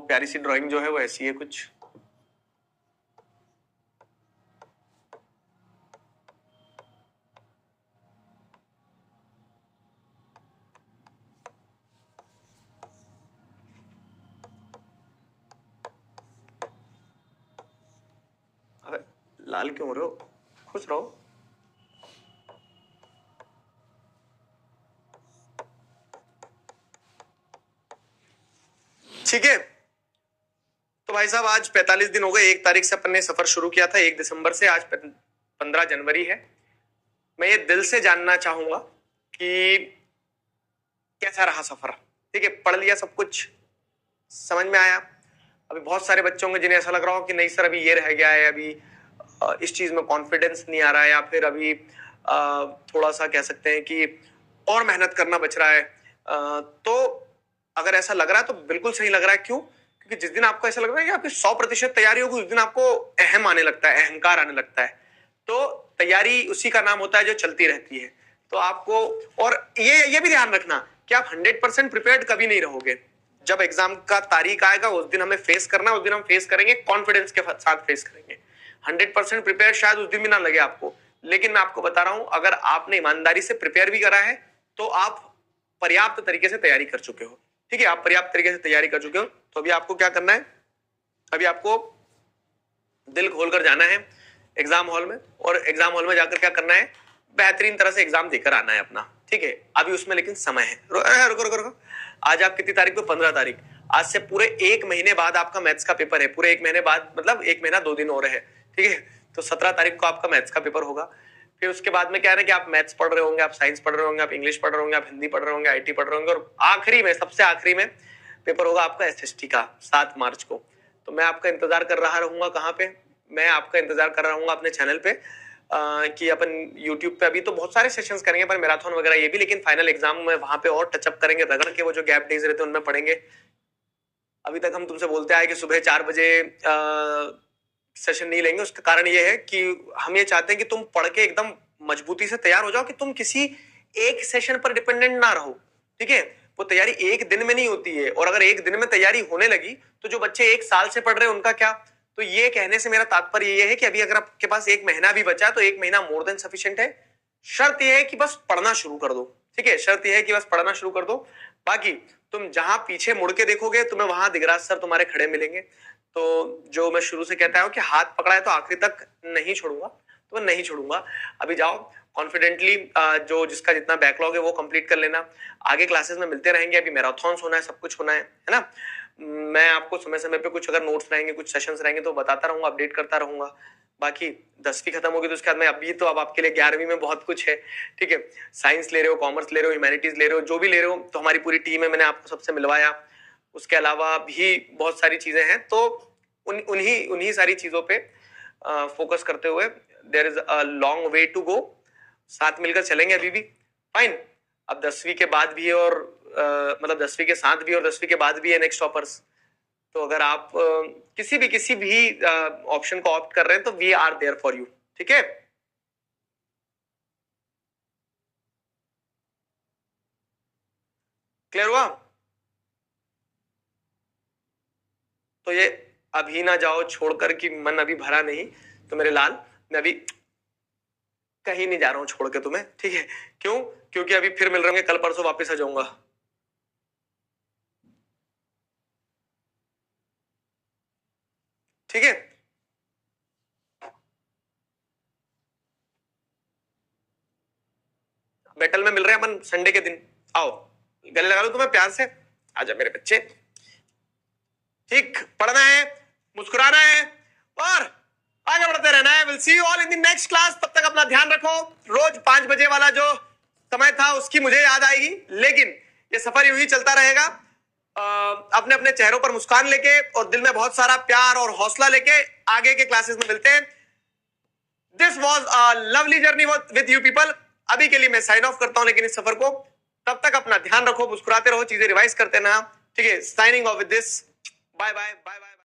प्यारी सी ड्राइंग जो है वो ऐसी है कुछ। अबे लाल क्यों हो रहे हो, खुश रहो। ठीक है, तो भाई साहब आज 45 दिन हो गए, 1 तारीख से अपन ने सफर शुरू किया था, 1 दिसंबर से, आज 15 जनवरी है। मैं ये दिल से जानना चाहूंगा कि कैसा रहा सफर। ठीक है, पढ़ लिया सब कुछ, समझ में आया। अभी बहुत सारे बच्चों होंगे जिन्हें ऐसा लग रहा हो कि नहीं सर अभी ये रह गया है, अभी इस चीज में कॉन्फिडेंस नहीं आ रहा है, या फिर अभी थोड़ा सा कह सकते हैं कि और मेहनत करना बच रहा है। तो अगर ऐसा लग रहा है तो बिल्कुल सही लग रहा है। क्यों? क्योंकि जिस दिन आपको ऐसा लग रहा है कि आपकी 100% तैयारी होगी, उस दिन आपको अहम आने लगता है, अहंकार आने लगता है। तो तैयारी उसी का नाम होता है जो चलती रहती है। तो आपको, और ये भी ध्यान रखना कि आप 100% प्रिपेयर्ड कभी नहीं रहोगे। जब एग्जाम का तारीख आएगा उस दिन हमें फेस करना है, उस दिन हम फेस करेंगे, कॉन्फिडेंस के साथ फेस करेंगे। 100% प्रिपेयर शायद उस दिन भी ना लगे आपको, लेकिन मैं आपको बता रहा हूं अगर आपने ईमानदारी से प्रिपेयर भी करा है तो आप पर्याप्त तरीके से तैयारी कर चुके हो। ठीक है, आप पर्याप्त तरीके से तैयारी कर चुके हो। तो अभी आपको क्या करना है, अभी आपको दिल खोलकर जाना है एग्जाम हॉल में, और एग्जाम हॉल में जाकर क्या करना है, बेहतरीन तरह से एग्जाम देकर आना है अपना। ठीक है, अभी उसमें लेकिन समय है। रुको रुको रुको, आज आप कितनी तारीख को, 15 तारीख। आज से पूरे 1 महीने बाद आपका मैथ्स का पेपर है, पूरे 1 महीने बाद, मतलब 1 महीना 2 दिन और है। ठीक है, तो 17 तारीख को आपका मैथ्स का पेपर होगा। फिर उसके बाद में क्या है कि आप मैथ्स पढ़ रहे होंगे, आप साइंस पढ़ रहे होंगे, आप इंग्लिश पढ़ रहे होंगे, आप हिंदी पढ़ रहे होंगे, IT पढ़ रहे होंगे, और आखिरी में, सबसे आखिरी में पेपर होगा आपका SST का 7 मार्च को। तो मैं आपका इंतजार कर रहा रहूंगा। कहाँ पे? मैं आपका इंतजार कर रहा हूँ अपने चैनल पे, कि अपन YouTube पे अभी तो बहुत सारे सेशंस करेंगे पर मैराथन वगैरह ये भी, लेकिन फाइनल एग्जाम में वहां पे और टचअप करेंगे, रगड़ के वो जो गैप डेज रहते हैं उनमें पढ़ेंगे। अभी तक हम तुमसे बोलते आए कि सुबह 4 बजे सेशन नहीं लेंगे, उसका कारण ये है कि हम ये चाहते हैं कि तुम पढ़ के एकदम मजबूती से तैयार हो जाओ, कि तुम किसी एक सेशन पर डिपेंडेंट ना रहो। ठीक है, वो तैयारी एक दिन में नहीं होती है, और अगर एक दिन में तैयारी होने लगी तो जो बच्चे 1 साल से पढ़ रहे हैं उनका क्या। तो ये कहने से मेरा तात्पर्य ये है कि अभी अगर आपके पास 1 महीना भी बचा है तो 1 महीना मोर देन सफिशिएंट है। शर्त यह है कि बस पढ़ना शुरू कर दो। ठीक है, शर्त यह है कि बस पढ़ना शुरू कर दो। बाकी तुम जहां पीछे मुड़ के देखोगे तुम्हें वहां दिगराज सर तुम्हारे खड़े मिलेंगे। तो जो मैं शुरू से कहता हूं कि हाथ पकड़ा है तो आखिरी तक नहीं छोड़ूंगा, तो मैं नहीं छोड़ूंगा। अभी जाओ कॉन्फिडेंटली, जो जिसका जितना बैकलॉग है वो कंप्लीट कर लेना। आगे क्लासेस में मिलते रहेंगे, अभी मैराथन्स होना है, सब कुछ होना है ना। मैं आपको समय समय पे कुछ अगर नोट्स रहेंगे, कुछ सेशंस रहेंगे तो बताता रहूंगा, अपडेट करता रहूंगा। बाकी 10वीं खत्म होगी तो उसके बाद में अभी तो अब आपके लिए 11वीं में बहुत कुछ है। ठीक है, साइंस ले रहे हो, कॉमर्स ले रहे हो, ह्यूमैनिटीज ले रहे हो, जो भी ले रहे हो, तो हमारी पूरी टीम है, मैंने आपको सबसे मिलवाया। उसके अलावा भी बहुत सारी चीजें हैं, तो उन्हीं सारी चीजों पे फोकस करते हुए there is a long way to go. साथ मिलकर चलेंगे अभी भी, फाइन। अब 10वीं के बाद भी है, और मतलब 10वीं के साथ भी और 10वीं के बाद भी है नेक्स्ट टॉपर्स। तो अगर आप किसी भी ऑप्शन को ऑप्ट कर रहे हैं तो we are there for you. ठीक है, क्लियर हुआ? तो ये अभी ना जाओ छोड़कर कि मन अभी भरा नहीं, तो मेरे लाल मैं अभी कहीं नहीं जा रहा हूं छोड़ के तुम्हें। ठीक है, क्यों? क्योंकि अभी फिर मिल रहे होंगे, कल परसों वापस आ जाऊंगा। ठीक है, बैटल में मिल रहे हैं अपन संडे के दिन। आओ गले लगा लो तुम्हें प्यार से, आजा मेरे बच्चे। ठीक, पढ़ना है, मुस्कुराना है और आगे बढ़ते रहना है। Will see you all in the next class. तब तक अपना ध्यान रखो। रोज 5 बजे वाला जो समय था उसकी मुझे याद आएगी, लेकिन ये सफर यूं ही चलता रहेगा। अपने अपने चेहरों पर मुस्कान लेके और दिल में बहुत सारा प्यार और हौसला लेके आगे के क्लासेस में मिलते हैं। This was a lovely journey with you people. अभी के लिए मैं साइन ऑफ करता हूं, लेकिन इस सफर को, तब तक अपना ध्यान रखो, मुस्कुराते रहो, चीजें रिवाइज करते ना। ठीक है, signing off with this, bye bye bye bye.